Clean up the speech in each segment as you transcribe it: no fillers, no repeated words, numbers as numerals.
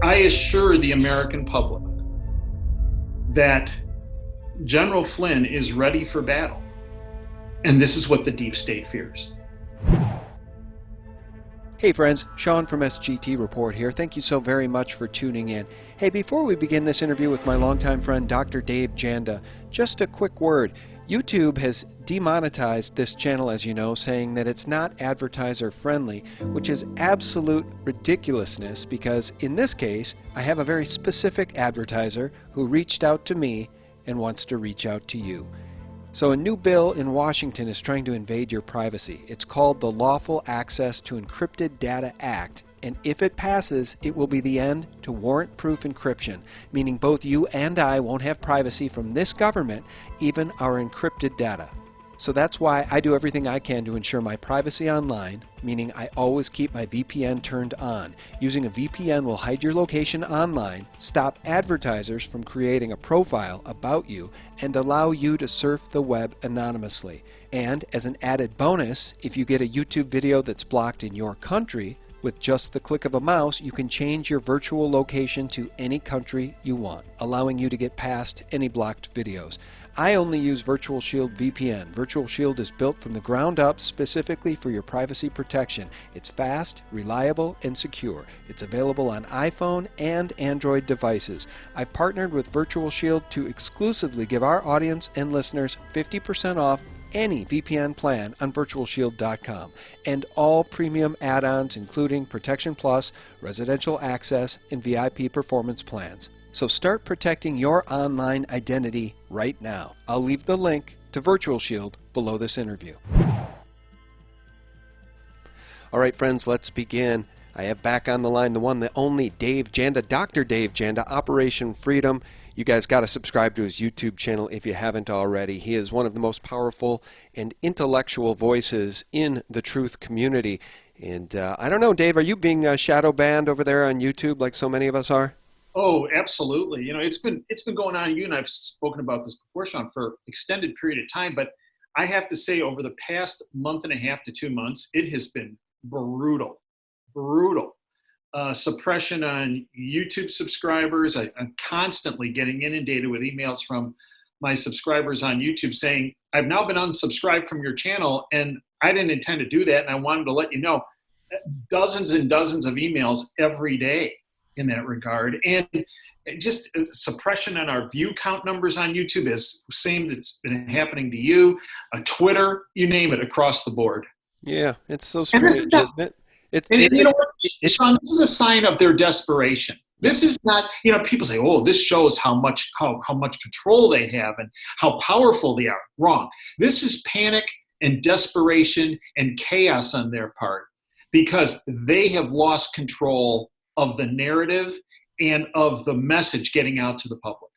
I assure the American public that General Flynn is ready for battle. And this is what the deep state fears. Hey friends, Sean from SGT Report here. Thank you so very much for tuning in. Hey, before we begin this interview with my longtime friend Dr. Dave Janda, just a quick word. YouTube has demonetized this channel, as you know, saying that it's not advertiser friendly, which is absolute ridiculousness because in this case, I have a very specific advertiser who reached out to me and wants to reach out to you. So a new bill in Washington is trying to invade your privacy. It's called the Lawful Access to Encrypted Data Act, and if it passes, it will be the end to warrant-proof encryption, meaning both you and I won't have privacy from this government, even our encrypted data. So that's why I do everything I can to ensure my privacy online, meaning I always keep my VPN turned on. Using a VPN will hide your location online, stop advertisers from creating a profile about you, and allow you to surf the web anonymously. And as an added bonus, if you get a YouTube video that's blocked in your country, with just the click of a mouse, you can change your virtual location to any country you want, allowing you to get past any blocked videos. I only use Virtual Shield VPN. Virtual Shield is built from the ground up specifically for your privacy protection. It's fast, reliable, and secure. It's available on iPhone and Android devices. I've partnered with Virtual Shield to exclusively give our audience and listeners 50% off any VPN plan on virtualshield.com and all premium add-ons including Protection Plus, Residential Access, and VIP performance plans. So start protecting your online identity right now. I'll leave the link to Virtual Shield below this interview. All right, friends, let's begin. I have back on the line the one, the only Dave Janda, Dr. Dave Janda, Operation Freedom. You guys got to subscribe to his YouTube channel if you haven't already. He is one of the most powerful and intellectual voices in the truth community. And I don't know, Dave, are you being shadow banned over there on YouTube like so many of us are? Oh, absolutely. You know, it's been going on. You and I've spoken about this before, Sean, for extended period of time. But I have to say, over the past month and a half to 2 months, it has been brutal. Suppression on YouTube subscribers. I'm constantly getting inundated with emails from my subscribers on YouTube saying, I've now been unsubscribed from your channel, and I didn't intend to do that, and I wanted to let you know. Dozens and dozens of emails every day in that regard. And just suppression on our view count numbers on YouTube is the same that's been happening to you, Twitter, you name it, across the board. Yeah, it's so strange, isn't it? You know what, Sean, this is a sign of their desperation. This is not, you know, people say, oh, this shows how much control they have and how powerful they are. Wrong. This is panic and desperation and chaos on their part because they have lost control of the narrative and of the message getting out to the public.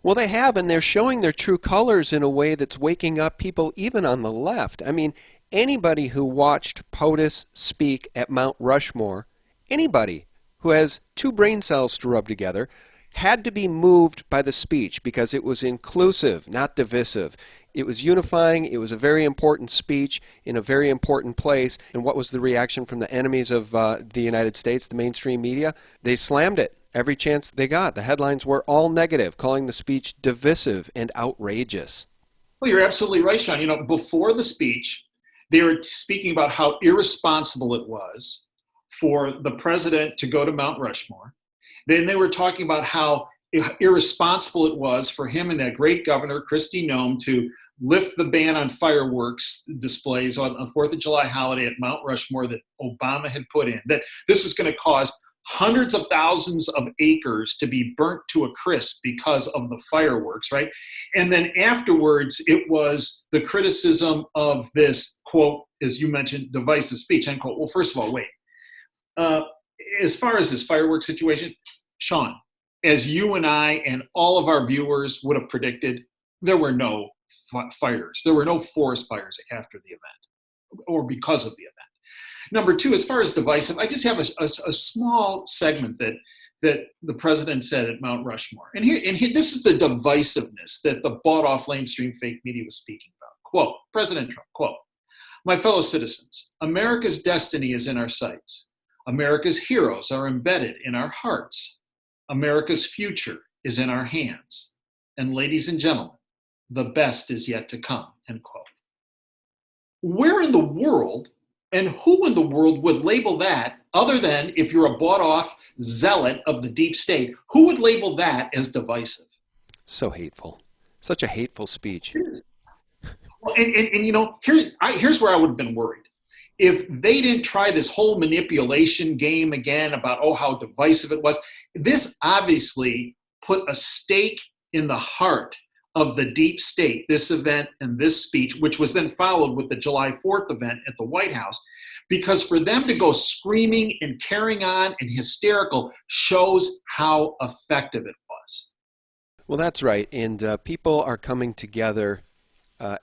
Well, they have, and they're showing their true colors in a way that's waking up people even on the left. I mean, anybody who watched POTUS speak at Mount Rushmore, anybody who has two brain cells to rub together, had to be moved by the speech because it was inclusive, not divisive. It was unifying. It was a very important speech in a very important place. And what was the reaction from the enemies of the United States, the mainstream media? They slammed it every chance they got. The headlines were all negative, calling the speech divisive and outrageous. Well, you're absolutely right, Sean. You know, before the speech, they were speaking about how irresponsible it was for the president to go to Mount Rushmore. Then they were talking about how irresponsible it was for him and that great governor, Kristi Noem, to lift the ban on fireworks displays on the 4th of July holiday at Mount Rushmore that Obama had put in, that this was going to cause hundreds of thousands of acres to be burnt to a crisp because of the fireworks, right? And then afterwards, it was the criticism of this, quote, as you mentioned, divisive speech, end quote. Well, first of all, wait. As far as this fireworks situation, Sean, as you and I and all of our viewers would have predicted, there were no fires. There were no forest fires after the event or because of the event. Number two, as far as divisive, I just have a small segment that the president said at Mount Rushmore. And here, this is the divisiveness that the bought-off, lamestream fake media was speaking about. Quote, President Trump, quote, "My fellow citizens, America's destiny is in our sights. America's heroes are embedded in our hearts. America's future is in our hands. And ladies and gentlemen, the best is yet to come, end quote. Where in the world and who in the world would label that, other than if you're a bought-off zealot of the deep state, who would label that as divisive? So hateful. Such a hateful speech. Well, and you know, here's where I would have been worried. If they didn't try this whole manipulation game again about, oh, how divisive it was, this obviously put a stake in the heart of the deep state, this event and this speech, which was then followed with the July 4th event at the White House, because for them to go screaming and carrying on and hysterical shows how effective it was. Well, that's right. And people are coming together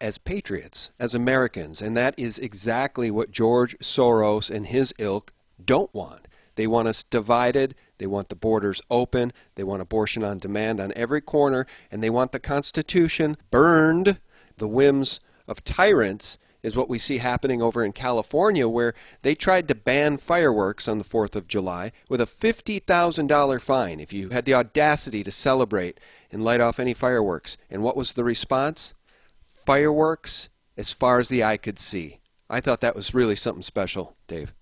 as patriots, as Americans. And that is exactly what George Soros and his ilk don't want. They want us divided. They want the borders open. They want abortion on demand on every corner. And they want the Constitution burned. The whims of tyrants is what we see happening over in California, where they tried to ban fireworks on the 4th of July with a $50,000 fine if you had the audacity to celebrate and light off any fireworks. And what was the response? Fireworks as far as the eye could see. I thought that was really something special, Dave.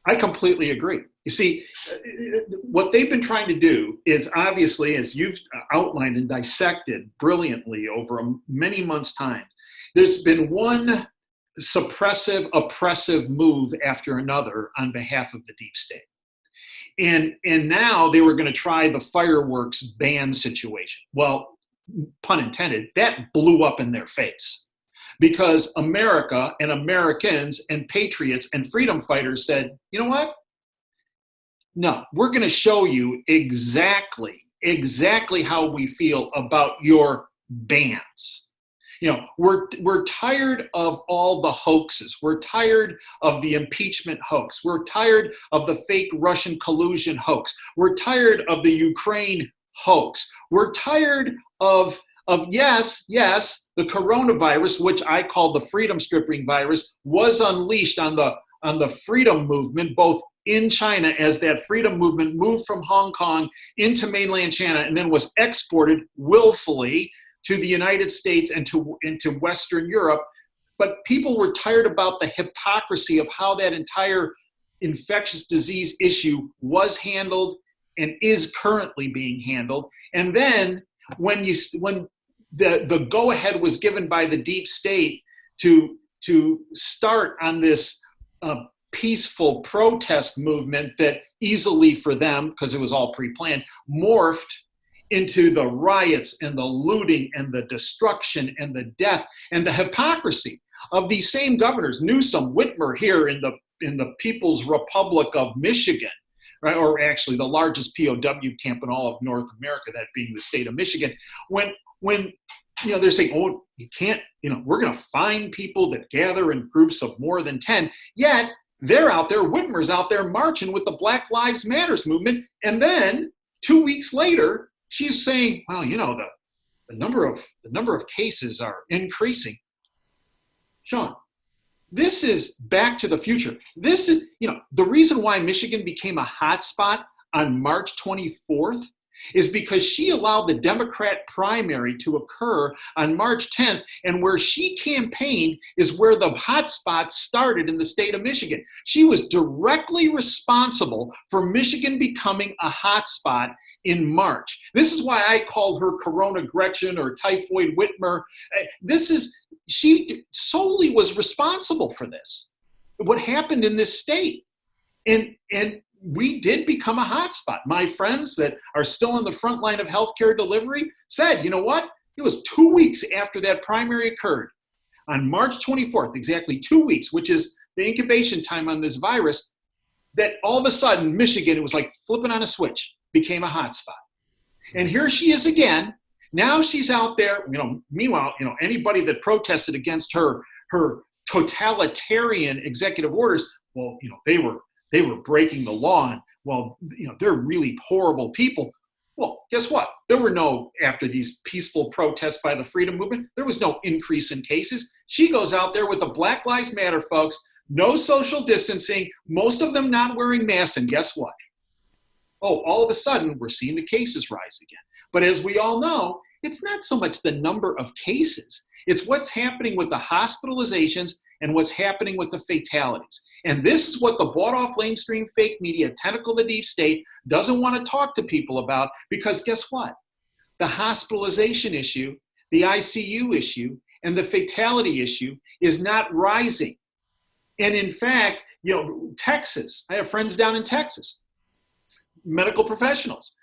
I completely agree. You see, what they've been trying to do is obviously, as you've outlined and dissected brilliantly over many months' time, there's been one suppressive, oppressive move after another on behalf of the deep state. And now they were going to try the fireworks ban situation. Well, pun intended, that blew up in their face. Because America and Americans and patriots and freedom fighters said, you know what? No, we're going to show you exactly how we feel about your bans. You know, we're tired of all the hoaxes. We're tired of the impeachment hoax. We're tired of the fake Russian collusion hoax. We're tired of the Ukraine hoax. We're tired of yes, the coronavirus, which I call the freedom stripping virus, was unleashed on the freedom movement, both in China, as that freedom movement moved from Hong Kong into mainland China and then was exported willfully to the United States and into Western Europe. But people were tired about the hypocrisy of how that entire infectious disease issue was handled and is currently being handled. And then when the go-ahead was given by the deep state to start on this peaceful protest movement that easily for them, because it was all pre-planned, morphed into the riots and the looting and the destruction and the death and the hypocrisy of these same governors, Newsom, Whitmer here in the People's Republic of Michigan, right? Or actually the largest POW camp in all of North America, that being the state of Michigan. When you know, they're saying, oh, you can't, you know, we're going to fine people that gather in groups of more than 10. Yet they're out there, Whitmer's out there marching with the Black Lives Matters movement. And then 2 weeks later, she's saying, well, you know, the number of cases are increasing. Sean, this is back to the future. This is, you know, the reason why Michigan became a hot spot on March 24th is because she allowed the Democrat primary to occur on March 10th, and where she campaigned is where the hot spots started in the state of Michigan. She was directly responsible for Michigan becoming a hot spot in March. This is why I called her Corona Gretchen or Typhoid Whitmer. She solely was responsible for this, what happened in this state. And we did become a hotspot. My friends that are still on the front line of healthcare delivery said, you know what? It was 2 weeks after that primary occurred, on March 24th, exactly 2 weeks, which is the incubation time on this virus, that all of a sudden Michigan, it was like flipping on a switch, became a hotspot. And here she is again. Now she's out there, you know, meanwhile, you know, anybody that protested against her totalitarian executive orders, well, you know, they were breaking the law, and, well, you know, they're really horrible people. Well, guess what? There were no, after these peaceful protests by the freedom movement, there was no increase in cases. She goes out there with the Black Lives Matter folks, no social distancing, most of them not wearing masks, and guess what? Oh, all of a sudden, we're seeing the cases rise again. But as we all know, it's not so much the number of cases. It's what's happening with the hospitalizations and what's happening with the fatalities. And this is what the bought-off mainstream fake media, tentacle of the deep state, doesn't want to talk to people about, because guess what? The hospitalization issue, the ICU issue, and the fatality issue is not rising. And in fact, Texas, I have friends down in Texas, medical professionals.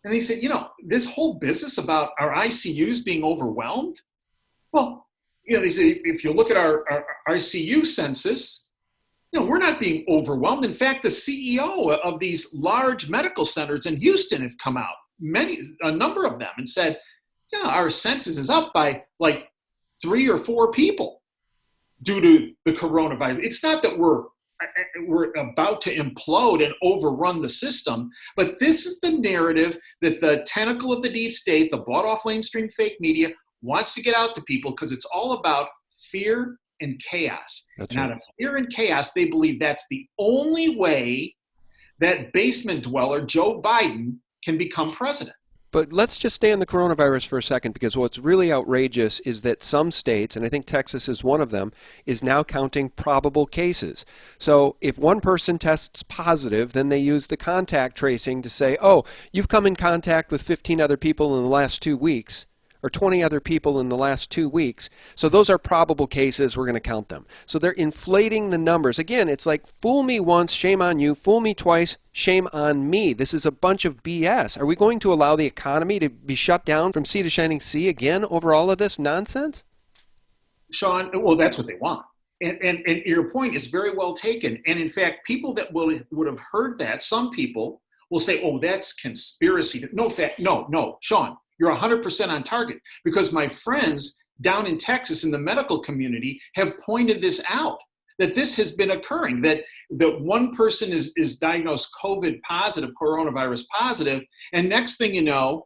And they said, this whole business about our ICUs being overwhelmed, well, they say, if you look at our ICU census, we're not being overwhelmed. In fact, the CEO of these large medical centers in Houston have come out, a number of them, and said, our census is up by like 3 or 4 people due to the coronavirus. It's not that we're about to implode and overrun the system, but this is the narrative that the tentacle of the deep state, the bought-off mainstream fake media, wants to get out to people, because it's all about fear and chaos. That's and right. Out of fear and chaos, they believe that's the only way that basement dweller Joe Biden can become president. But let's just stay on the coronavirus for a second, because what's really outrageous is that some states, and I think Texas is one of them, is now counting probable cases. So if one person tests positive, then they use the contact tracing to say, oh, you've come in contact with 15 other people in the last 2 weeks, or 20 other people in the last 2 weeks. So those are probable cases. We're going to count them. So they're inflating the numbers. Again, it's like, fool me once, shame on you. Fool me twice, shame on me. This is a bunch of BS. Are we going to allow the economy to be shut down from sea to shining sea again over all of this nonsense? Sean, well, that's what they want. And your point is very well taken. And in fact, people that would have heard that, some people will say, oh, that's conspiracy. No, Sean. You're 100% on target, because my friends down in Texas in the medical community have pointed this out, that this has been occurring, that one person is diagnosed COVID positive, coronavirus positive, and next thing you know,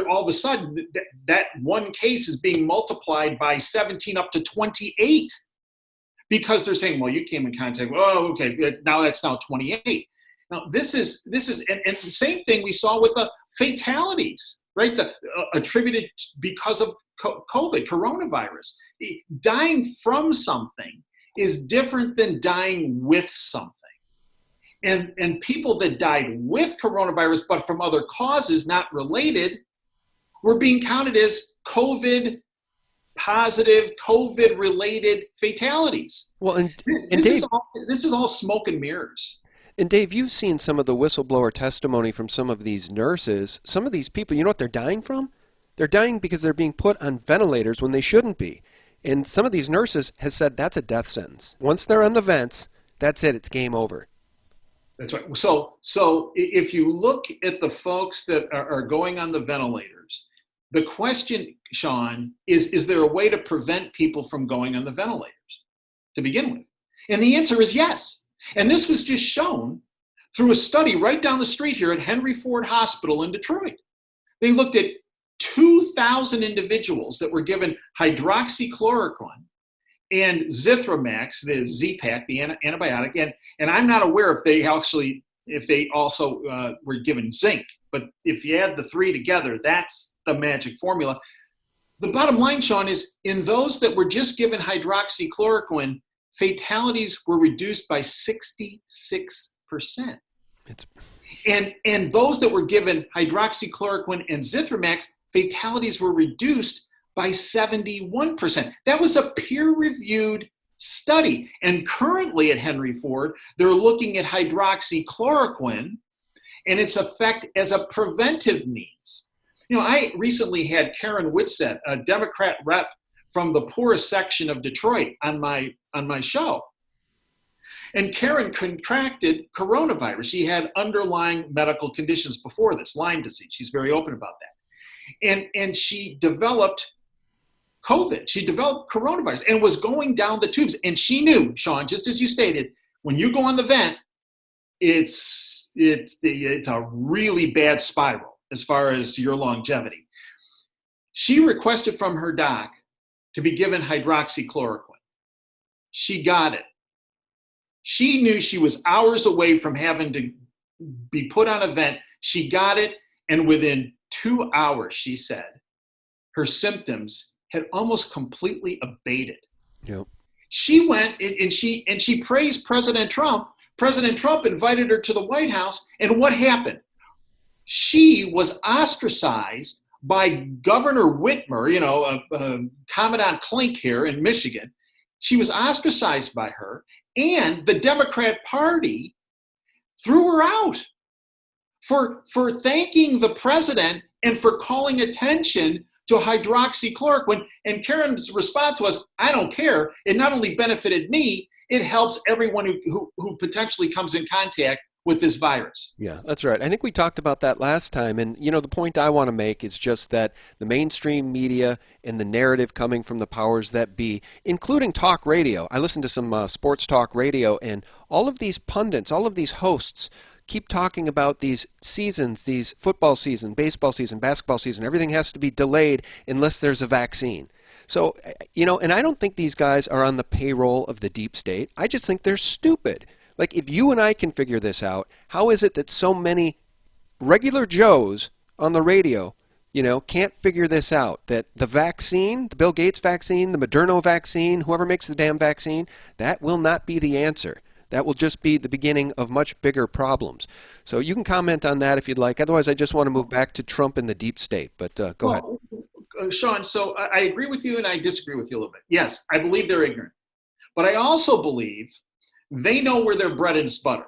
all of a sudden that one case is being multiplied by 17 up to 28, because they're saying, well, you came in contact, oh, okay, that's now 28. Now this is and the same thing we saw with the fatalities. Right, attributed because of COVID, coronavirus. Dying from something is different than dying with something. And people that died with coronavirus, but from other causes not related, were being counted as COVID positive, COVID related fatalities. Well, and this Dave, is all smoke and mirrors. And Dave, you've seen some of the whistleblower testimony from some of these nurses. Some of these people, you know what they're dying from? They're dying because they're being put on ventilators when they shouldn't be. And some of these nurses has said that's a death sentence. Once they're on the vents, that's it. It's game over. That's right. So if you look at the folks that are going on the ventilators, the question, Sean, is there a way to prevent people from going on the ventilators to begin with? And the answer is yes. And this was just shown through a study right down the street here at Henry Ford Hospital in Detroit. They looked at 2,000 individuals that were given hydroxychloroquine and Zithromax, the Z-Pak, the antibiotic, and I'm not aware if they also were given zinc. But if you add the three together, that's the magic formula. The bottom line, Sean, is in those that were just given hydroxychloroquine, fatalities were reduced by 66%. And those that were given hydroxychloroquine and Zithromax, fatalities were reduced by 71%. That was a peer-reviewed study. And currently at Henry Ford, they're looking at hydroxychloroquine and its effect as a preventive means. I recently had Karen Whitsett, a Democrat rep from the poorest section of Detroit, on my show. And Karen contracted coronavirus. She had underlying medical conditions before this, Lyme disease. She's very open about that. And she developed COVID. She developed coronavirus and was going down the tubes. And she knew, Sean, just as you stated, when you go on the vent, it's a really bad spiral as far as your longevity. She requested from her doc to be given hydroxychloroquine. She got it. She knew she was hours away from having to be put on a vent. She got it, and within 2 hours, she said, her symptoms had almost completely abated. Yep. She went and she praised President Trump. President Trump invited her to the White House, and what happened? She was ostracized by Governor Whitmer, Commandant Klink here in Michigan. She was ostracized by her, and the Democrat Party threw her out for thanking the president and for calling attention to hydroxychloroquine. And Karen's response was, I don't care. It not only benefited me, it helps everyone who potentially comes in contact with this virus. Yeah, that's right. I think we talked about that last time. And, the point I want to make is just that the mainstream media and the narrative coming from the powers that be, including talk radio. I listen to some sports talk radio, and all of these pundits, all of these hosts keep talking about these seasons, these football season, baseball season, basketball season. Everything has to be delayed unless there's a vaccine. So, and I don't think these guys are on the payroll of the deep state. I just think they're stupid. Like, if you and I can figure this out, how is it that so many regular Joes on the radio, can't figure this out? That the vaccine, the Bill Gates vaccine, the Moderna vaccine, whoever makes the damn vaccine, that will not be the answer. That will just be the beginning of much bigger problems. So you can comment on that if you'd like. Otherwise, I just want to move back to Trump and the deep state. But go ahead. Sean, so I agree with you and I disagree with you a little bit. Yes, I believe they're ignorant. But I also believe they know where their bread is buttered.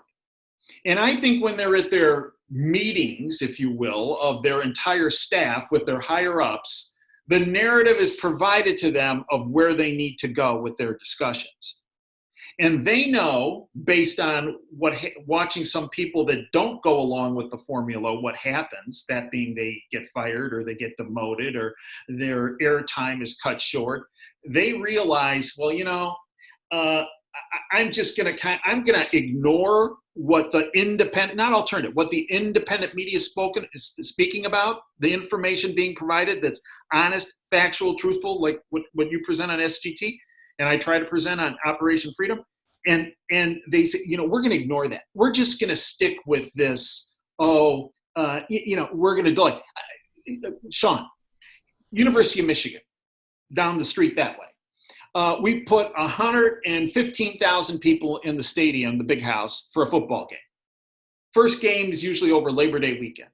And I think when they're at their meetings, if you will, of their entire staff with their higher ups, the narrative is provided to them of where they need to go with their discussions. And they know, based on watching some people that don't go along with the formula, what happens, that being they get fired or they get demoted or their airtime is cut short. They realize, well, I'm going to ignore what the independent, not alternative, what the independent media is speaking about, the information being provided that's honest, factual, truthful, like what you present on SGT, and I try to present on Operation Freedom. And they say, we're going to ignore that. We're just going to stick with this, we're going to delay. Sean, University of Michigan, down the street that way. We put 115,000 people in the stadium, the big house, for a football game. First game is usually over Labor Day weekend.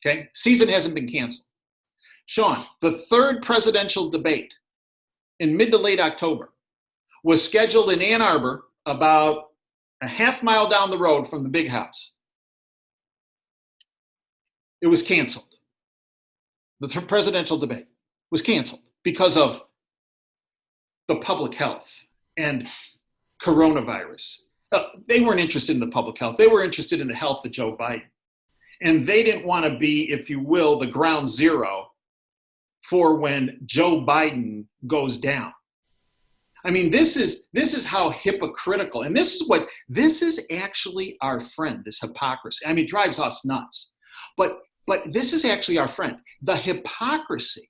Okay? Season hasn't been canceled. Sean, the third presidential debate in mid to late October was scheduled in Ann Arbor, about a half mile down the road from the big house. It was canceled. The presidential debate was canceled because of the public health and coronavirus. They weren't interested in the public health. They were interested in the health of Joe Biden. And they didn't want to be, if you will, the ground zero for when Joe Biden goes down. I mean, this is how hypocritical, and this is actually our friend, this hypocrisy. I mean, it drives us nuts. But this is actually our friend. The hypocrisy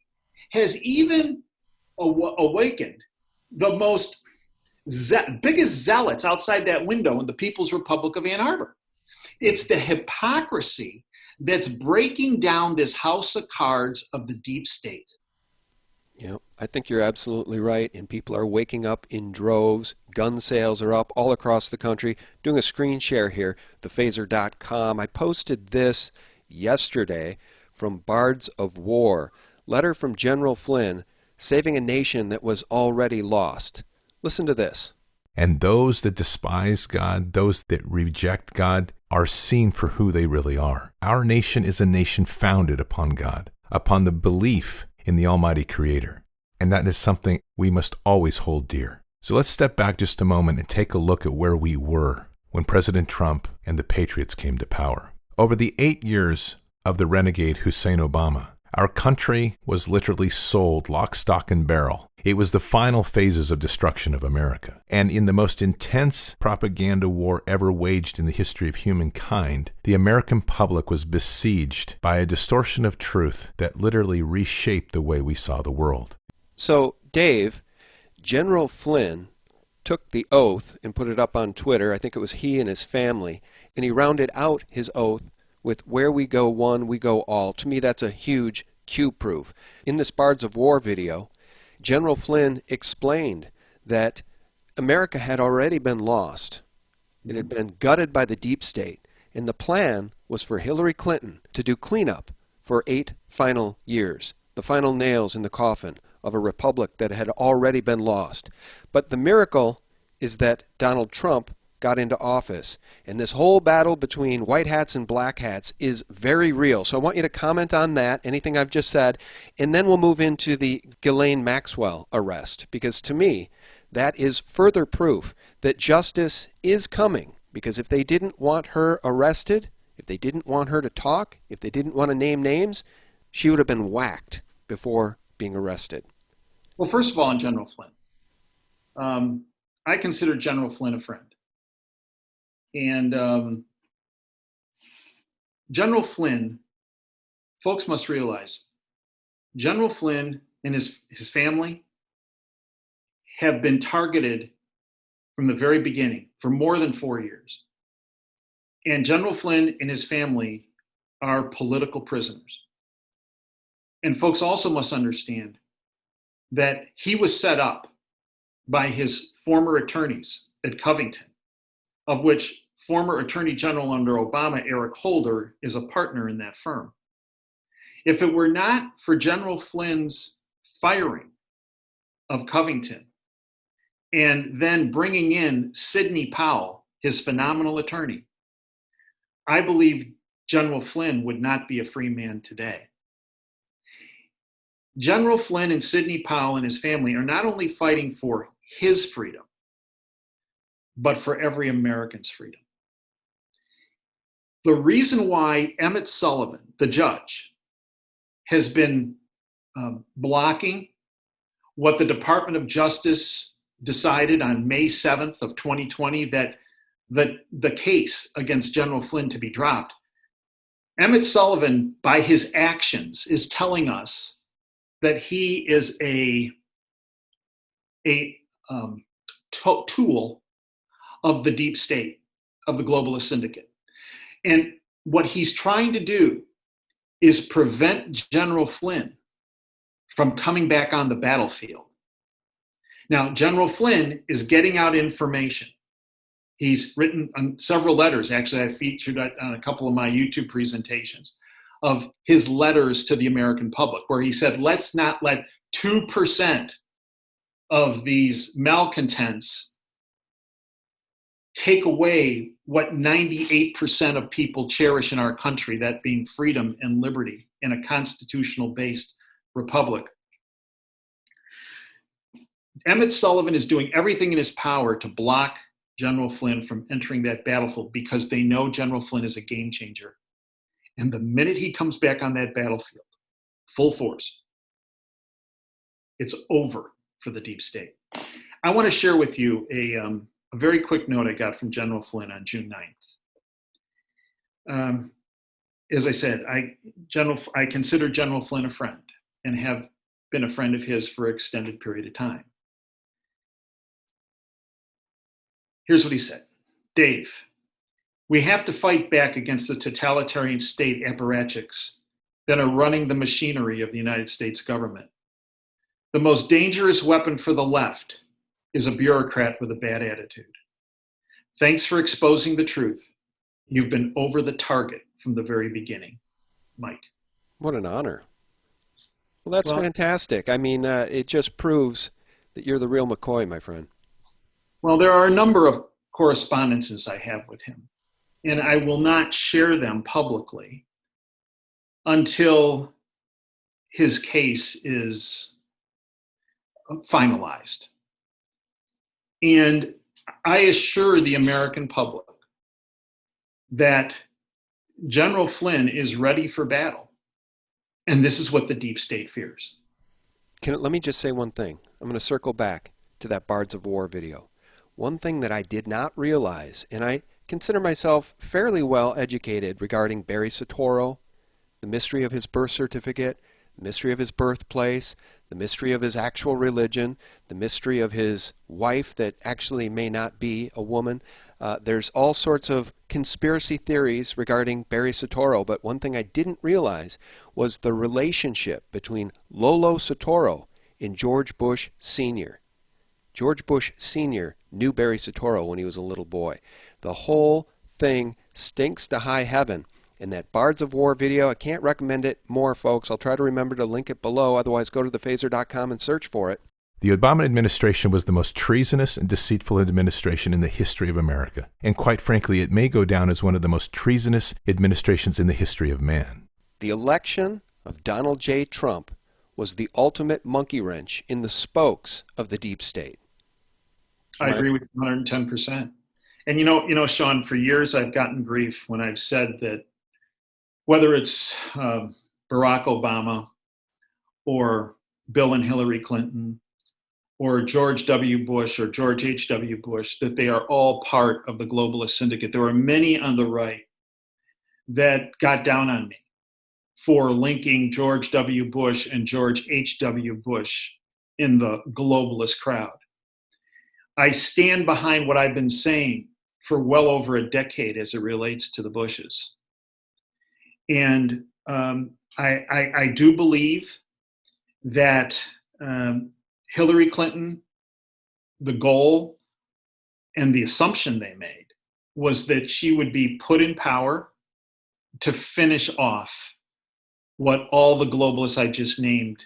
has even awakened the most biggest zealots outside that window in the People's Republic of Ann Arbor. It's the hypocrisy that's breaking down this house of cards of the deep state. Yeah, I think you're absolutely right, and people are waking up in droves. Gun sales are up all across the country. Doing a screen share here, thephaser.com. I posted this yesterday from Bards of War, letter from General Flynn, saving a nation that was already lost. Listen to this. And those that despise God, those that reject God, are seen for who they really are. Our nation is a nation founded upon God, upon the belief in the Almighty Creator. And that is something we must always hold dear. So let's step back just a moment and take a look at where we were when President Trump and the Patriots came to power. Over the 8 years of the renegade Hussein Obama, our country was literally sold lock, stock, and barrel. It was the final phases of destruction of America. And in the most intense propaganda war ever waged in the history of humankind, the American public was besieged by a distortion of truth that literally reshaped the way we saw the world. So, Dave, General Flynn took the oath and put it up on Twitter. I think it was he and his family. And he rounded out his oath with "Where we go one, we go all." To me, that's a huge Q proof. In this Bards of War video, General Flynn explained that America had already been lost. It had been gutted by the deep state. And the plan was for Hillary Clinton to do cleanup for 8 final years, the final nails in the coffin of a republic that had already been lost. But the miracle is that Donald Trump got into office. And this whole battle between white hats and black hats is very real. So I want you to comment on that, anything I've just said, and then we'll move into the Ghislaine Maxwell arrest, because to me, that is further proof that justice is coming. Because if they didn't want her arrested, if they didn't want her to talk, if they didn't want to name names, she would have been whacked before being arrested. Well, first of all, on General Flynn, I consider General Flynn a friend. And General Flynn, folks must realize, General Flynn and his family have been targeted from the very beginning for more than 4 years. And General Flynn and his family are political prisoners. And folks also must understand that he was set up by his former attorneys at Covington, of which former Attorney General under Obama, Eric Holder, is a partner in that firm. If it were not for General Flynn's firing of Covington and then bringing in Sidney Powell, his phenomenal attorney, I believe General Flynn would not be a free man today. General Flynn and Sidney Powell and his family are not only fighting for his freedom, but for every American's freedom. The reason why Emmett Sullivan, the judge, has been blocking what the Department of Justice decided on May 7th of 2020, that the case against General Flynn to be dropped, Emmett Sullivan, by his actions, is telling us that he is a tool of the deep state, of the globalist syndicate. And what he's trying to do is prevent General Flynn from coming back on the battlefield. Now, General Flynn is getting out information. He's written several letters. Actually, I featured on a couple of my YouTube presentations of his letters to the American public, where he said, let's not let 2% of these malcontents take away what 98% of people cherish in our country, that being freedom and liberty in a constitutional-based republic. Emmett Sullivan is doing everything in his power to block General Flynn from entering that battlefield because they know General Flynn is a game changer. And the minute he comes back on that battlefield, full force, it's over for the deep state. I want to share with you a very quick note I got from General Flynn on June 9th. As I said, I consider General Flynn a friend and have been a friend of his for an extended period of time. Here's what he said. Dave, we have to fight back against the totalitarian state apparatchiks that are running the machinery of the United States government. The most dangerous weapon for the left is a bureaucrat with a bad attitude. Thanks for exposing the truth. You've been over the target from the very beginning. Mike. What an honor. Well, that's fantastic. I mean, it just proves that you're the real McCoy, my friend. Well, there are a number of correspondences I have with him, and I will not share them publicly until his case is finalized. And I assure the American public that General Flynn is ready for battle. And this is what the deep state fears. Let me just say one thing. I'm going to circle back to that Bards of War video. One thing that I did not realize, and I consider myself fairly well educated regarding Barry Soetoro, the mystery of his birth certificate, the mystery of his birthplace, the mystery of his actual religion, the mystery of his wife that actually may not be a woman. There's all sorts of conspiracy theories regarding Barry Soetoro, but one thing I didn't realize was the relationship between Lolo Soetoro and George Bush Sr. George Bush Sr. knew Barry Soetoro when he was a little boy. The whole thing stinks to high heaven. And that Bards of War video, I can't recommend it more, folks. I'll try to remember to link it below. Otherwise, go to thephaser.com and search for it. The Obama administration was the most treasonous and deceitful administration in the history of America. And quite frankly, it may go down as one of the most treasonous administrations in the history of man. The election of Donald J. Trump was the ultimate monkey wrench in the spokes of the deep state. I agree with 110%. And you know, Sean, for years I've gotten grief when I've said that whether it's Barack Obama or Bill and Hillary Clinton or George W. Bush or George H.W. Bush, that they are all part of the globalist syndicate. There are many on the right that got down on me for linking George W. Bush and George H.W. Bush in the globalist crowd. I stand behind what I've been saying for well over a decade as it relates to the Bushes. And I do believe that Hillary Clinton, the goal and the assumption they made was that she would be put in power to finish off what all the globalists I just named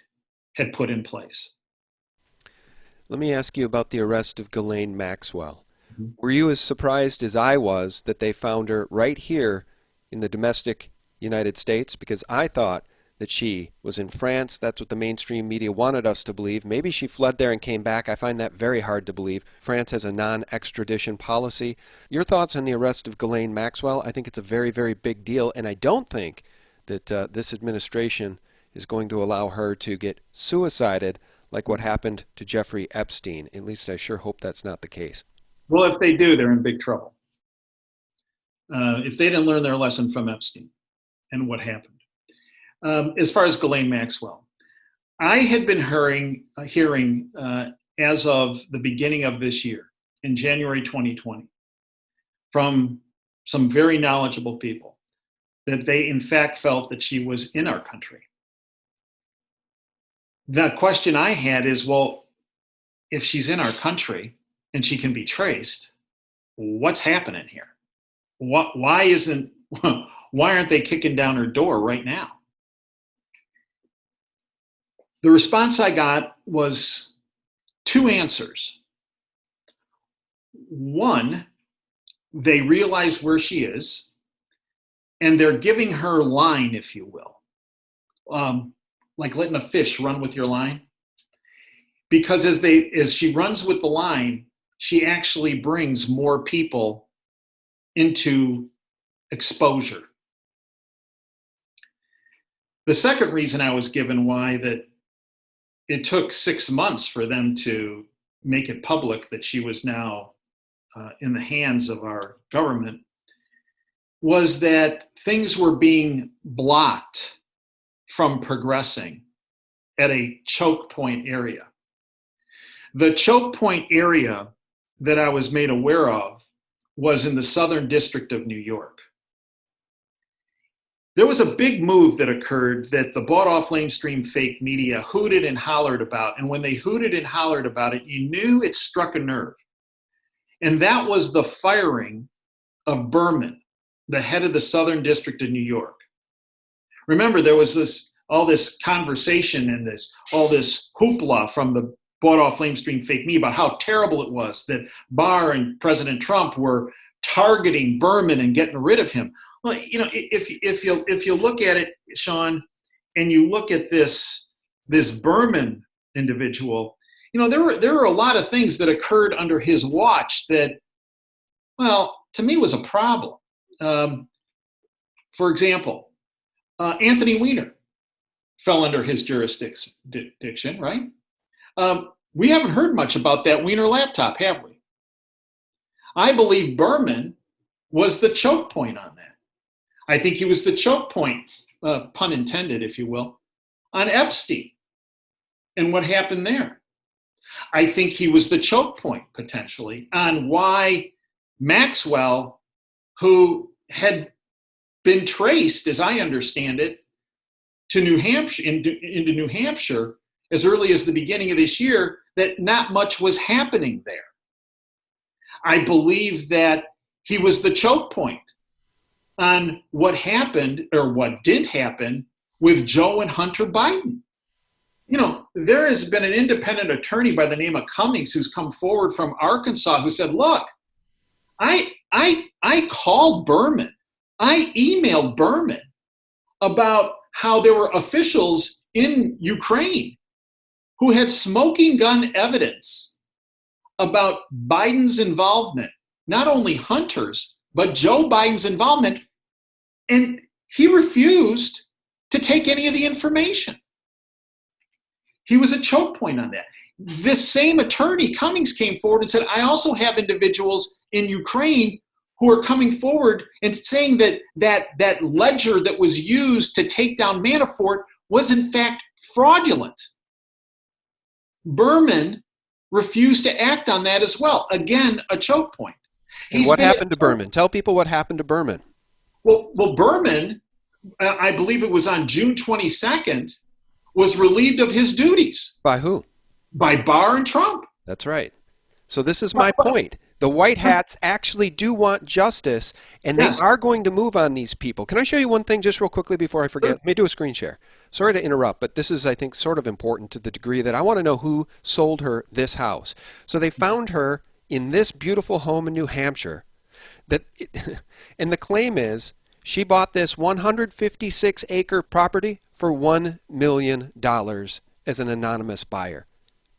had put in place. Let me ask you about the arrest of Ghislaine Maxwell. Were you as surprised as I was that they found her right here in the domestic United States? Because I thought that she was in France. That's what the mainstream media wanted us to believe. Maybe she fled there and came back. I find that very hard to believe. France has a non-extradition policy. Your thoughts on the arrest of Ghislaine Maxwell? I think it's a very, very big deal, and I don't think that this administration is going to allow her to get suicided like what happened to Jeffrey Epstein. At least I sure hope that's not the case. Well, if they do, they're in big trouble. If they didn't learn their lesson from Epstein and what happened. As far as Ghislaine Maxwell, I had been hearing as of the beginning of this year, in January 2020, from some very knowledgeable people, that they in fact felt that she was in our country. The question I had is, well, if she's in our country and she can be traced, what's happening here? Why aren't they kicking down her door right now? The response I got was two answers. One, they realize where she is, and they're giving her line, if you will, like letting a fish run with your line. Because as she runs with the line, she actually brings more people into exposure. The second reason I was given why that it took 6 months for them to make it public that she was now in the hands of our government was that things were being blocked from progressing at a choke point area. The choke point area that I was made aware of was in the Southern District of New York. There was a big move that occurred that the bought-off lamestream fake media hooted and hollered about. And when they hooted and hollered about it, you knew it struck a nerve. And that was the firing of Berman, the head of the Southern District of New York. Remember, there was all this conversation and all this hoopla from the bought-off lamestream fake media about how terrible it was that Barr and President Trump were targeting Berman and getting rid of him. Well, you know, if you look at it, Sean, and you look at this Berman individual, you know, there were a lot of things that occurred under his watch that, well, to me was a problem. For example, Anthony Weiner fell under his jurisdiction, right? We haven't heard much about that Weiner laptop, have we? I believe Berman was the choke point on that. I think he was the choke point, pun intended, if you will, on Epstein. and what happened there. I think he was the choke point, potentially, on why Maxwell, who had been traced, as I understand it, to New Hampshire, into New Hampshire as early as the beginning of this year, that not much was happening there. I believe that he was the choke point on what happened or what did happen with Joe and Hunter Biden. You know, there has been an independent attorney by the name of Cummings who's come forward from Arkansas who said, look, I called Berman. I emailed Berman about how there were officials in Ukraine who had smoking gun evidence about Biden's involvement, not only Hunter's, but Joe Biden's involvement, and he refused to take any of the information. He was a choke point on that. This same attorney, Cummings, came forward and said, I also have individuals in Ukraine who are coming forward and saying that ledger that was used to take down Manafort was in fact fraudulent. Berman refused to act on that as well. Again, a choke point. And what happened to Berman? Tell people what happened to Berman. Well, Berman, I believe it was on June 22nd, was relieved of his duties. By who? By Barr and Trump. That's right. So this is my point. The white hats actually do want justice, and they are going to move on these people. Can I show you one thing just real quickly before I forget? Let me do a screen share. Sorry to interrupt, but this is, I think, sort of important to the degree that I want to know who sold her this house. So they found her in this beautiful home in New Hampshire. And the claim is she bought this 156-acre property for $1 million as an anonymous buyer.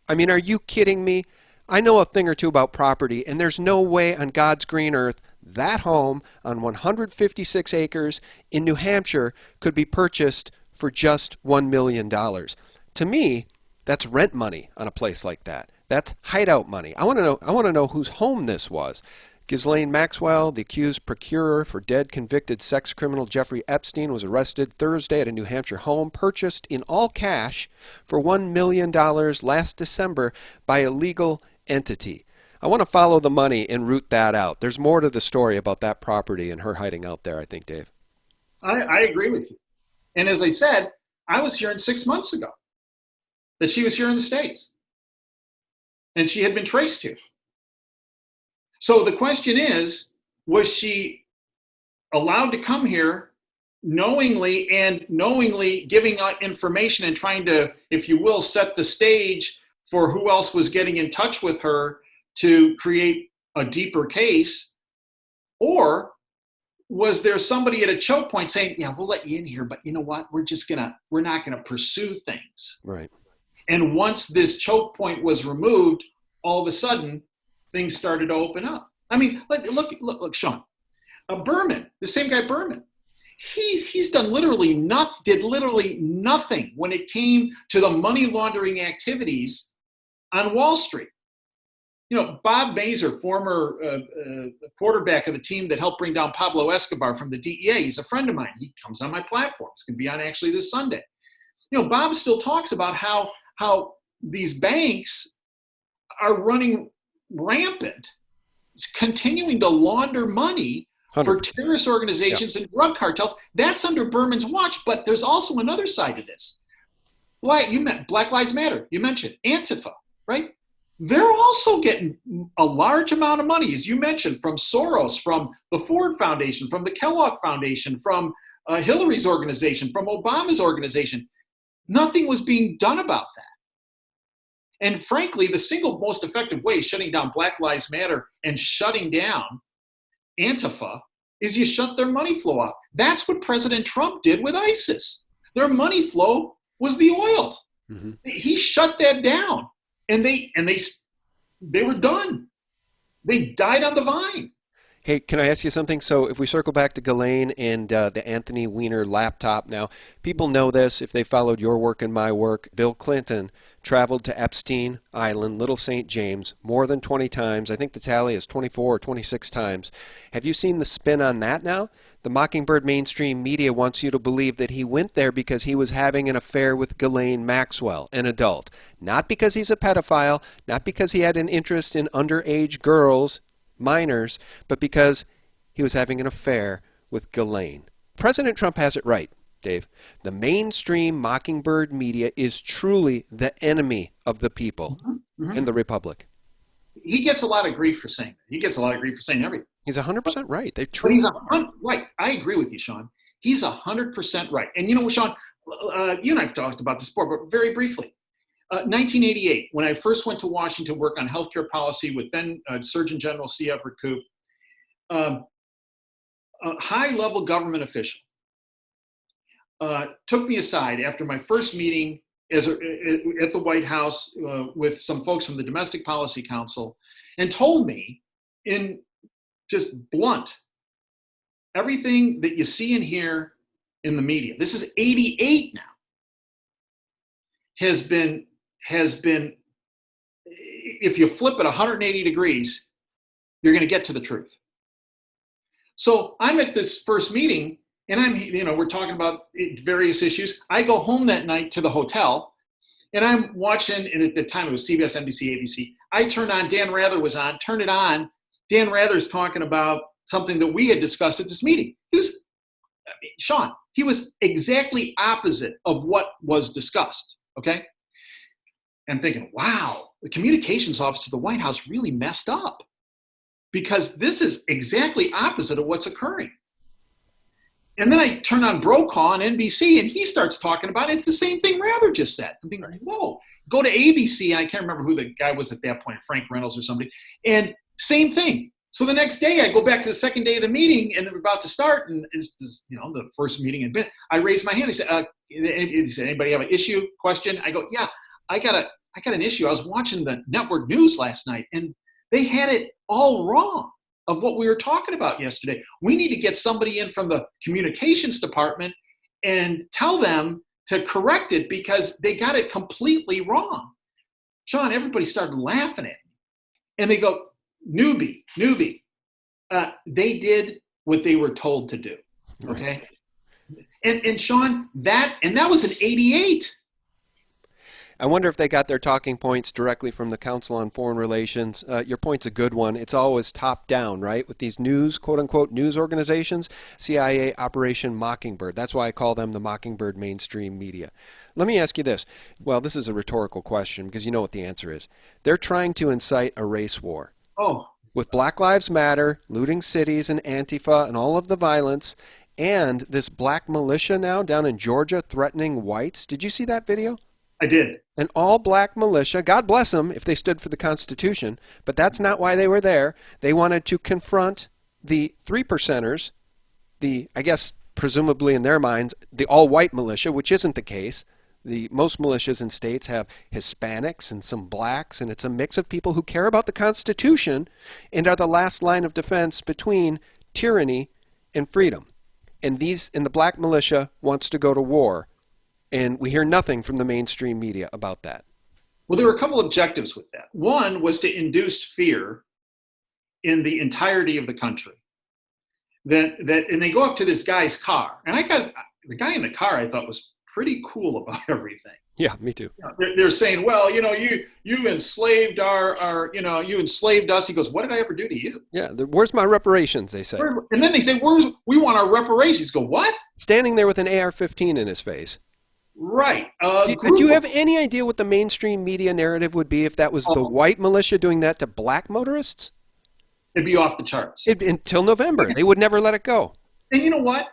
I mean, are you kidding me? I know a thing or two about property, and there's no way on God's green earth that home on 156 acres in New Hampshire could be purchased for just $1 million. To me, that's rent money on a place like that. That's hideout money. I want to know whose home this was. Ghislaine Maxwell, the accused procurer for dead convicted sex criminal Jeffrey Epstein, was arrested Thursday at a New Hampshire home purchased in all cash for $1 million last December by a legal entity. I want to follow the money and root that out. There's more to the story about that property and her hiding out there, I think, Dave. I agree with you. And as I said, I was hearing 6 months ago that she was here in the States. And she had been traced here. So the question is, was she allowed to come here knowingly giving out information and trying to, if you will, set the stage for who else was getting in touch with her to create a deeper case? Or was there somebody at a choke point saying, yeah, we'll let you in here, but you know what? We're not going to pursue things. Right. And once this choke point was removed, all of a sudden, things started to open up. I mean, look, Sean. Berman, the same guy Berman, he's did literally nothing when it came to the money laundering activities on Wall Street. You know, Bob Mazur, former quarterback of the team that helped bring down Pablo Escobar from the DEA, he's a friend of mine. He comes on my platform. He's going to be on actually this Sunday. You know, Bob still talks about how these banks are running rampant, continuing to launder money 100%. For terrorist organizations and drug cartels. That's under Berman's watch, but there's also another side to this. Black Lives Matter, you mentioned Antifa, right? They're also getting a large amount of money, as you mentioned, from Soros, from the Ford Foundation, from the Kellogg Foundation, from Hillary's organization, from Obama's organization. Nothing was being done about that. And frankly, the single most effective way of shutting down Black Lives Matter and shutting down Antifa is you shut their money flow off. That's what President Trump did with ISIS. Their money flow was the oil. Mm-hmm. He shut that down, and they were done. They died on the vine. Hey, can I ask you something? So if we circle back to Ghislaine and the Anthony Weiner laptop now, people know this if they followed your work and my work. Bill Clinton traveled to Epstein Island, Little St. James, more than 20 times. I think the tally is 24 or 26 times. Have you seen the spin on that now? The Mockingbird mainstream media wants you to believe that he went there because he was having an affair with Ghislaine Maxwell, an adult. Not because he's a pedophile, not because he had an interest in underage girls, minors, but because he was having an affair with Ghislaine. President Trump has it right, Dave. The mainstream Mockingbird media is truly the enemy of the people and the Republic. He gets a lot of grief for saying that. He gets a lot of grief for saying everything. He's 100% right. They're But true. he's right. I agree with you, Sean. He's 100% right. And you know what, Sean, you and I have talked about this before, but very briefly. 1988, when I first went to Washington to work on healthcare policy with then Surgeon General C. Everett Koop, a high-level government official took me aside after my first meeting at the White House with some folks from the Domestic Policy Council and told me in just blunt, everything that you see and hear in the media, this is 88 now, has been, if you flip it 180 degrees, you're going to get to the truth. So I'm at this first meeting and we're talking about various issues. I go home that night to the hotel and I'm watching, and at the time it was CBS, NBC, ABC. I turned on, Dan Rather was on, turn it on. Dan Rather's talking about something that we had discussed at this meeting. Sean, he was exactly opposite of what was discussed, okay? I'm thinking, wow, the communications office of the White House really messed up because this is exactly opposite of what's occurring. And then I turn on Brokaw on NBC and he starts talking about it. It's the same thing Rather just said. I'm thinking, whoa, go to ABC. And I can't remember who the guy was at that point, Frank Reynolds or somebody. And same thing. So the next day I go back to the second day of the meeting and they're about to start. And it's this, the first meeting had been, I raised my hand. He said, anybody have an issue, question? I go, yeah, I got an issue. I was watching the network news last night and they had it all wrong of what we were talking about yesterday. We need to get somebody in from the communications department and tell them to correct it because they got it completely wrong. Sean, everybody started laughing at me. And they go, newbie. They did what they were told to do, okay? Right. And Sean, that was in 88. I wonder if they got their talking points directly from the Council on Foreign Relations. Your point's a good one. It's always top down, right? With these news, quote-unquote, news organizations, CIA Operation Mockingbird. That's why I call them the Mockingbird mainstream media. Let me ask you this. Well, this is a rhetorical question because you know what the answer is. They're trying to incite a race war. Oh. With Black Lives Matter, looting cities and Antifa and all of the violence, and this black militia now down in Georgia threatening whites. Did you see that video? I did. An all-black militia, God bless them if they stood for the Constitution, but that's not why they were there. They wanted to confront the 3%ers, I guess, presumably in their minds, the all-white militia, which isn't the case. Most militias in states have Hispanics and some blacks, and it's a mix of people who care about the Constitution and are the last line of defense between tyranny and freedom. And the black militia wants to go to war. And we hear nothing from the mainstream media about that. Well, there were a couple objectives with that. One was to induce fear in the entirety of the country. And they go up to this guy's car. And the guy in the car I thought was pretty cool about everything. Yeah, me too. They're saying, well, you enslaved you enslaved us. He goes, what did I ever do to you? Yeah, where's my reparations, they say. And then they say, we want our reparations. Go, what? Standing there with an AR-15 in his face. Right. Do you have any idea what the mainstream media narrative would be if that was the white militia doing that to black motorists? It'd be off the charts. Until November. They would never let it go. And you know what?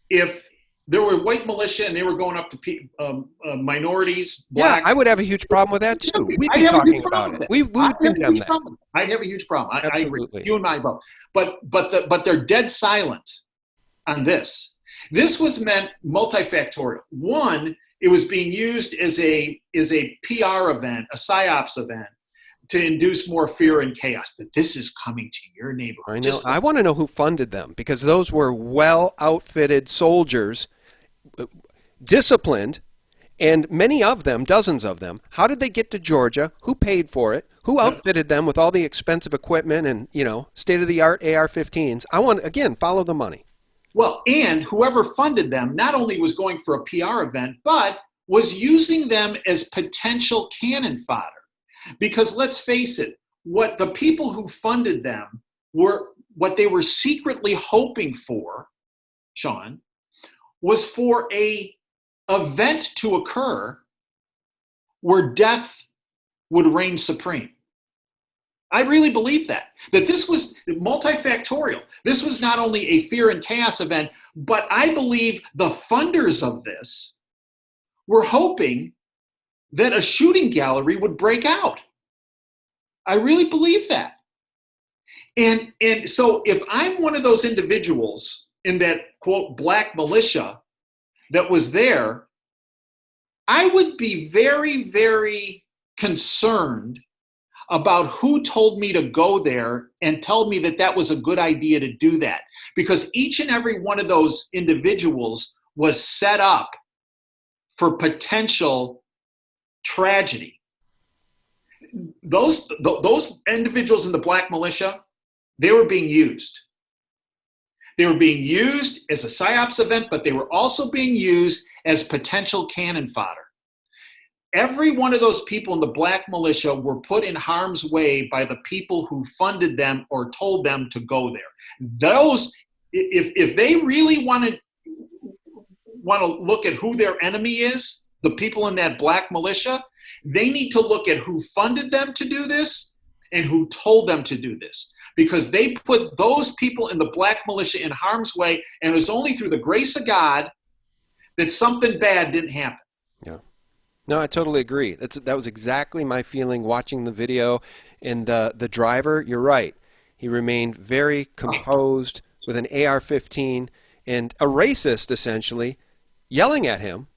If there were white militia and they were going up to minorities, black. Yeah, I would have a huge problem with that too. We'd be talking about it. We would condemn that. I'd have a huge problem. I Absolutely. agree. You and I both. But they're dead silent on this. This was meant multifactorial. One, it was being used as a PR event, a PSYOPs event, to induce more fear and chaos, that this is coming to your neighborhood. I know. I want to know who funded them, because those were well-outfitted soldiers, disciplined, and many of them, dozens of them. How did they get to Georgia? Who paid for it? Who outfitted them with all the expensive equipment and, state-of-the-art AR-15s? I want, again, follow the money. Well, and whoever funded them not only was going for a PR event, but was using them as potential cannon fodder. Because let's face it, what the people who funded them what they were secretly hoping for, Sean, was for a event to occur where death would reign supreme. I really believe that this was multifactorial. This was not only a fear and chaos event, but I believe the funders of this were hoping that a shooting gallery would break out. I really believe that. And so if I'm one of those individuals in that, quote, black militia that was there, I would be very, very concerned about who told me to go there and tell me that that was a good idea to do that. Because each and every one of those individuals was set up for potential tragedy. Those individuals in the black militia, they were being used. They were being used as a PSYOPs event, but they were also being used as potential cannon fodder. Every one of those people in the black militia were put in harm's way by the people who funded them or told them to go there. Those, if they really want to look at who their enemy is, the people in that black militia, they need to look at who funded them to do this and who told them to do this. Because they put those people in the black militia in harm's way, and it was only through the grace of God that something bad didn't happen. Yeah. No, I totally agree. That was exactly my feeling watching the video. And the driver, you're right. He remained very composed with an AR-15 and a racist, essentially, yelling at him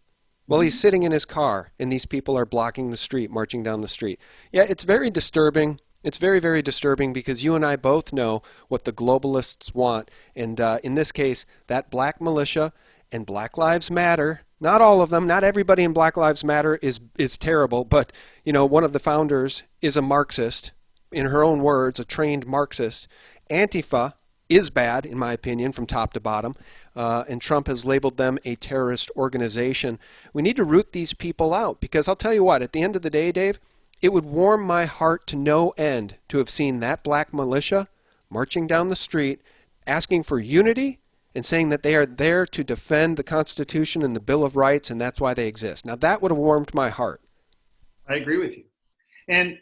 while he's sitting in his car, and these people are blocking the street, marching down the street. Yeah, it's very disturbing. It's very, very disturbing because you and I both know what the globalists want. And in this case, that black militia and Black Lives Matter, not all of them, not everybody in Black Lives Matter is terrible, but one of the founders is a Marxist, in her own words, a trained Marxist. Antifa is bad, in my opinion, from top to bottom, and Trump has labeled them a terrorist organization. We need to root these people out because I'll tell you what, at the end of the day, Dave, it would warm my heart to no end to have seen that black militia marching down the street, asking for unity and saying that they are there to defend the Constitution and the Bill of Rights, and that's why they exist. Now, that would have warmed my heart. I agree with you. And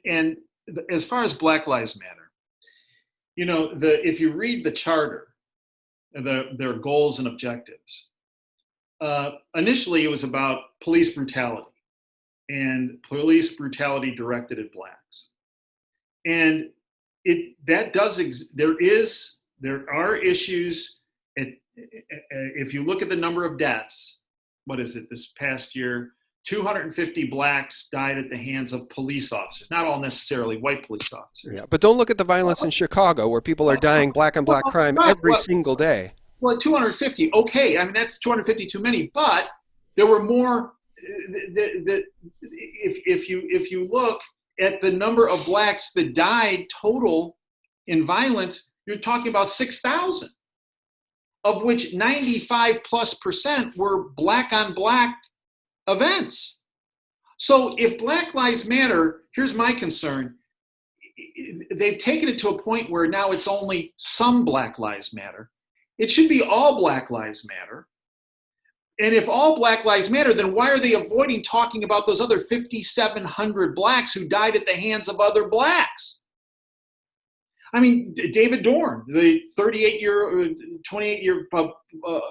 as far as Black Lives Matter, if you read the charter, their goals and objectives, initially it was about police brutality. And police brutality directed at blacks, and there are issues. If you look at the number of deaths, what is it? This past year, 250 blacks died at the hands of police officers. Not all necessarily white police officers. Yeah, but don't look at the violence in Chicago, where people are dying black on black crime every single day. Well, 250. Okay, I mean that's 250 too many, but there were more. If you look at the number of blacks that died total in violence, you're talking about 6,000, of which 95+% were black on black events. So if Black Lives Matter, here's my concern, they've taken it to a point where now it's only some Black Lives Matter. It should be all Black Lives Matter. And if all Black Lives Matter, then why are they avoiding talking about those other 5,700 blacks who died at the hands of other blacks? I mean, David Dorn, the 28-year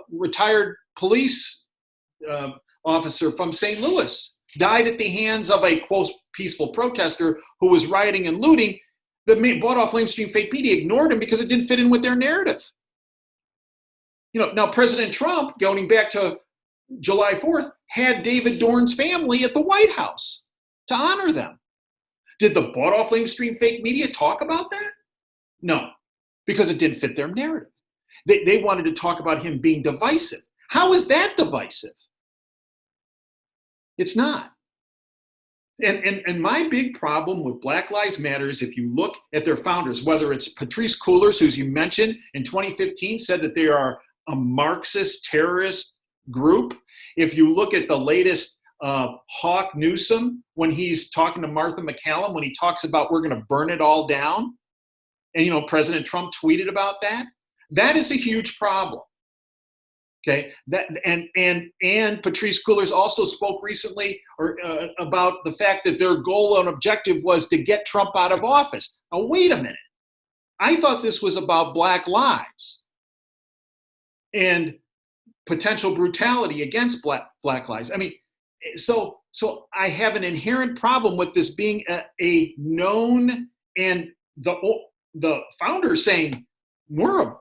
retired police officer from St. Louis, died at the hands of a, quote, peaceful protester who was rioting and looting. The bought off lamestream fake media ignored him because it didn't fit in with their narrative. Now President Trump, going back to July 4th, had David Dorn's family at the White House to honor them. Did the bought-off lamestream fake media talk about that? No, because it didn't fit their narrative. They wanted to talk about him being divisive. How is that divisive? It's not. And my big problem with Black Lives Matter is if you look at their founders, whether it's Patrisse Cullors, who, as you mentioned, in 2015 said that they are a Marxist terrorist group. If you look at the latest Hawk Newsom, when he's talking to Martha McCallum, when he talks about we're going to burn it all down, and President Trump tweeted about that, that is a huge problem. Okay, that and Patrisse Cullors also spoke recently about the fact that their goal and objective was to get Trump out of office. Now, wait a minute. I thought this was about Black lives and potential brutality against Black lives. I mean, so I have an inherent problem with this being a known, and the founders saying we're a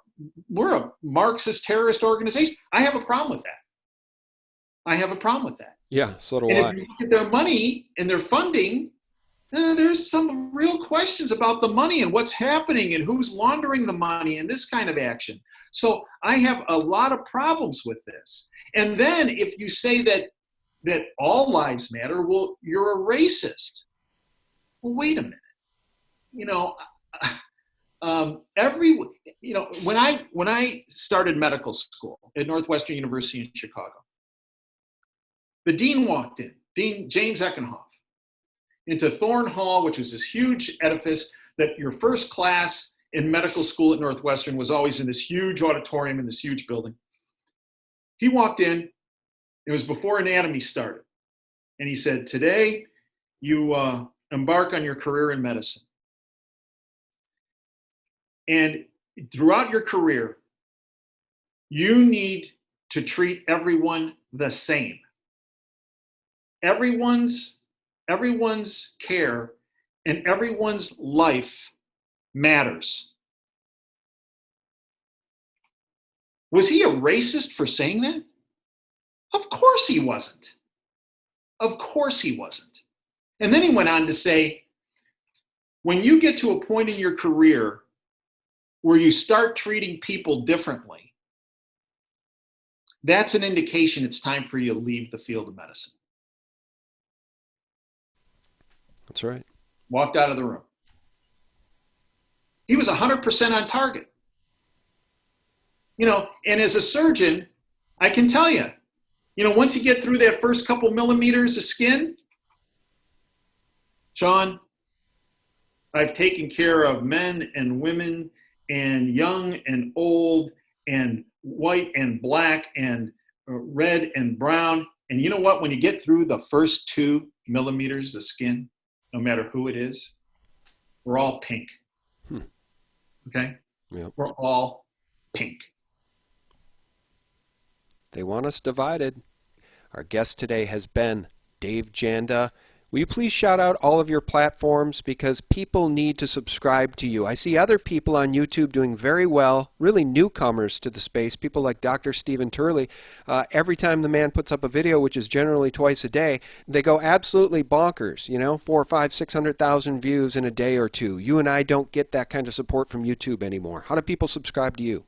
Marxist terrorist organization. I have a problem with that. Yeah, so do I. I. If you look at their money and their funding, there's some real questions about the money and what's happening and who's laundering the money and this kind of action. So I have a lot of problems with this. And then if you say that all lives matter, well, you're a racist. Well, wait a minute. When I started medical school at Northwestern University in Chicago, the dean walked in, Dean James Eckenhoff, into Thorne Hall, which was this huge edifice that your first class in medical school at Northwestern was always in this huge auditorium in this huge building. He walked in, it was before anatomy started, and he said, today you embark on your career in medicine. And throughout your career, you need to treat everyone the same. Everyone's care and everyone's life matters. Was he a racist for saying that? Of course he wasn't. Of course he wasn't. And then he went on to say, when you get to a point in your career where you start treating people differently, that's an indication it's time for you to leave the field of medicine. That's right. Walked out of the room. He was 100% on target. And as a surgeon, I can tell you, once you get through that first couple millimeters of skin, Sean, I've taken care of men and women and young and old and white and black and red and brown. And you know what? When you get through the first 2 millimeters of skin, no matter who it is, we're all pink. Okay? Yep. We're all pink. They want us divided. Our guest today has been Dave Janda. Will you please shout out all of your platforms, because people need to subscribe to you. I see other people on YouTube doing very well, really newcomers to the space, people like Dr. Stephen Turley. Every time the man puts up a video, which is generally twice a day, they go absolutely bonkers, 400, 500, 600,000 views in a day or two. You and I don't get that kind of support from YouTube anymore. How do people subscribe to you?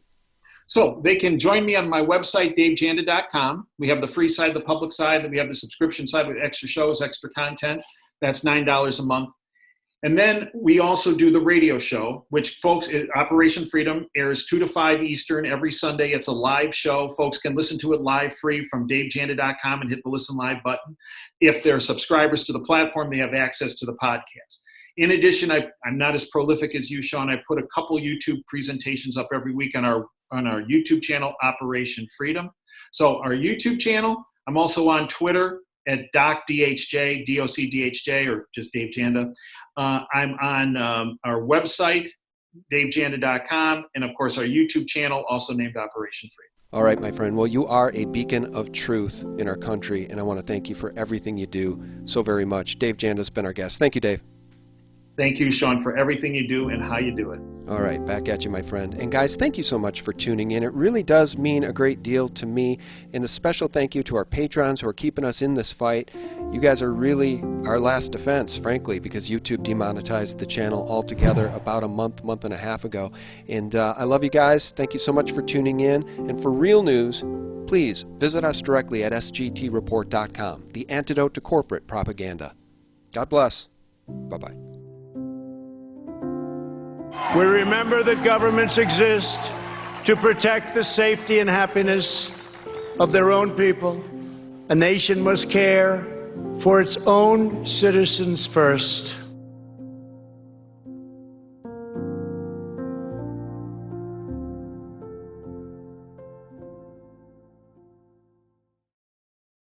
So they can join me on my website, davejanda.com. We have the free side, the public side, and we have the subscription side with extra shows, extra content. That's $9 a month. And then we also do the radio show, which, folks, Operation Freedom airs 2 to 5 Eastern every Sunday. It's a live show. Folks can listen to it live free from davejanda.com and hit the listen live button. If they're subscribers to the platform, they have access to the podcast. In addition, I'm not as prolific as you, Sean. I put a couple YouTube presentations up every week on our YouTube channel, Operation Freedom. So our YouTube channel, I'm also on Twitter at DocDHJ, DOCDHJ, or just Dave Janda. I'm on our website, davejanda.com, and of course our YouTube channel, also named Operation Freedom. All right, my friend. Well, you are a beacon of truth in our country, and I want to thank you for everything you do so very much. Dave Janda has been our guest. Thank you, Dave. Thank you, Sean, for everything you do and how you do it. All right, back at you, my friend. And guys, thank you so much for tuning in. It really does mean a great deal to me. And a special thank you to our patrons who are keeping us in this fight. You guys are really our last defense, frankly, because YouTube demonetized the channel altogether about a month and a half ago. And I love you guys. Thank you so much for tuning in. And for real news, please visit us directly at sgtreport.com, the antidote to corporate propaganda. God bless. Bye-bye. We remember that governments exist to protect the safety and happiness of their own people. A nation must care for its own citizens first.